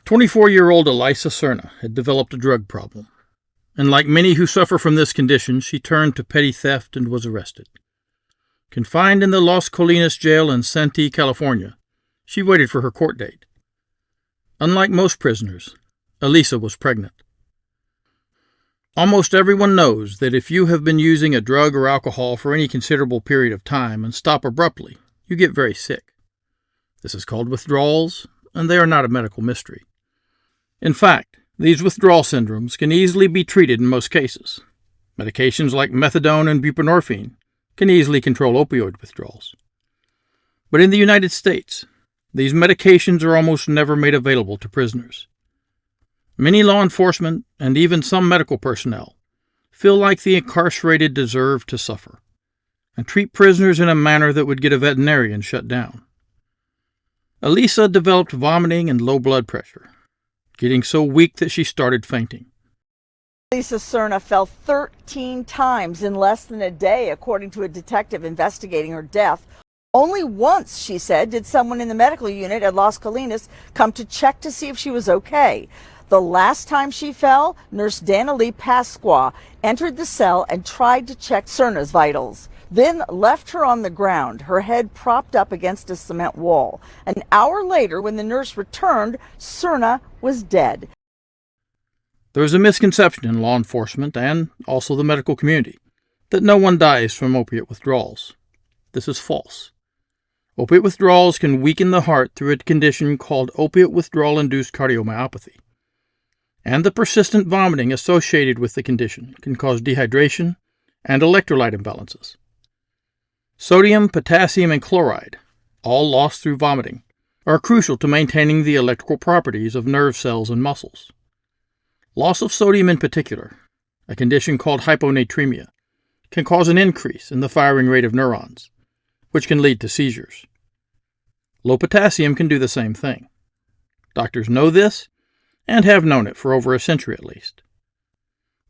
24-year-old Elisa Serna had developed a drug problem, and like many who suffer from this condition, she turned to petty theft and was arrested. Confined in the Las Colinas jail in Santee, California, she waited for her court date. Unlike most prisoners, Elisa was pregnant. Almost everyone knows that if you have been using a drug or alcohol for any considerable period of time and stop abruptly, you get very sick. This is called withdrawals, and they are not a medical mystery. In fact, these withdrawal syndromes can easily be treated in most cases. Medications like methadone and buprenorphine can easily control opioid withdrawals. But in the United States, these medications are almost never made available to prisoners. Many law enforcement and even some medical personnel feel like the incarcerated deserve to suffer and treat prisoners in a manner that would get a veterinarian shut down. Elisa developed vomiting and low blood pressure, getting so weak that she started fainting. Elisa Serna fell 13 times in less than a day, according to a detective investigating her death. Only once, she said, did someone in the medical unit at Las Colinas come to check to see if she was okay. The last time she fell, Nurse Danilee Pasqua entered the cell and tried to check Serna's vitals, then left her on the ground, her head propped up against a cement wall. An hour later, when the nurse returned, Serna was dead. There is a misconception in law enforcement and also the medical community that no one dies from opiate withdrawals. This is false. Opiate withdrawals can weaken the heart through a condition called opiate withdrawal-induced cardiomyopathy. And the persistent vomiting associated with the condition can cause dehydration and electrolyte imbalances. Sodium, potassium, and chloride, all lost through vomiting, are crucial to maintaining the electrical properties of nerve cells and muscles. Loss of sodium in particular, a condition called hyponatremia, can cause an increase in the firing rate of neurons, which can lead to seizures. Low potassium can do the same thing. Doctors know this and have known it for over a century at least.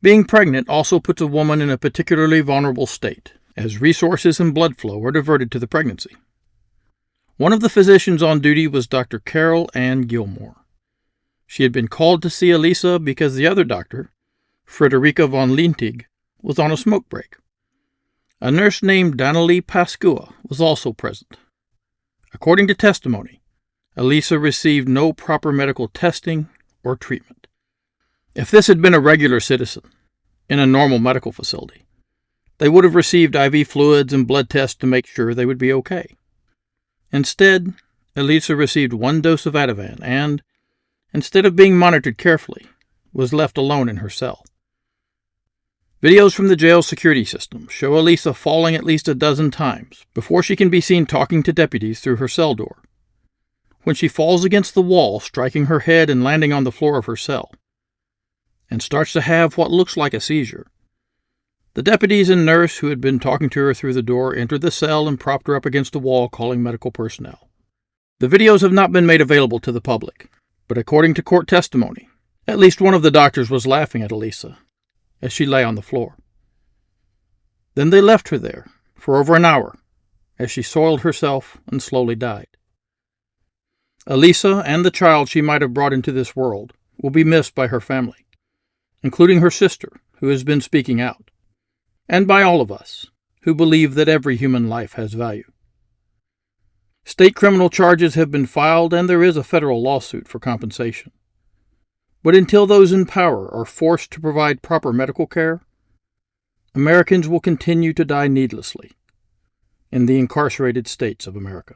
Being pregnant also puts a woman in a particularly vulnerable state, as resources and blood flow are diverted to the pregnancy. One of the physicians on duty was Dr. Carol Ann Gilmore. She had been called to see Elisa because the other doctor, Frederica von Lintig, was on a smoke break. A nurse named Danilee Pasqua was also present. According to testimony, Elisa received no proper medical testing or treatment. If this had been a regular citizen in a normal medical facility, they would have received IV fluids and blood tests to make sure they would be okay. Instead, Elisa received one dose of Ativan and, instead of being monitored carefully, was left alone in her cell. Videos from the jail security system show Elisa falling at least a dozen times before she can be seen talking to deputies through her cell door. When she falls against the wall, striking her head and landing on the floor of her cell, and starts to have what looks like a seizure, the deputies and nurse who had been talking to her through the door entered the cell and propped her up against the wall, calling medical personnel. The videos have not been made available to the public, but according to court testimony, at least one of the doctors was laughing at Elisa as she lay on the floor. Then they left her there for over an hour as she soiled herself and slowly died. Elisa and the child she might have brought into this world will be missed by her family, including her sister, who has been speaking out, and by all of us who believe that every human life has value. State criminal charges have been filed, and there is a federal lawsuit for compensation. But until those in power are forced to provide proper medical care, Americans will continue to die needlessly in the incarcerated states of America.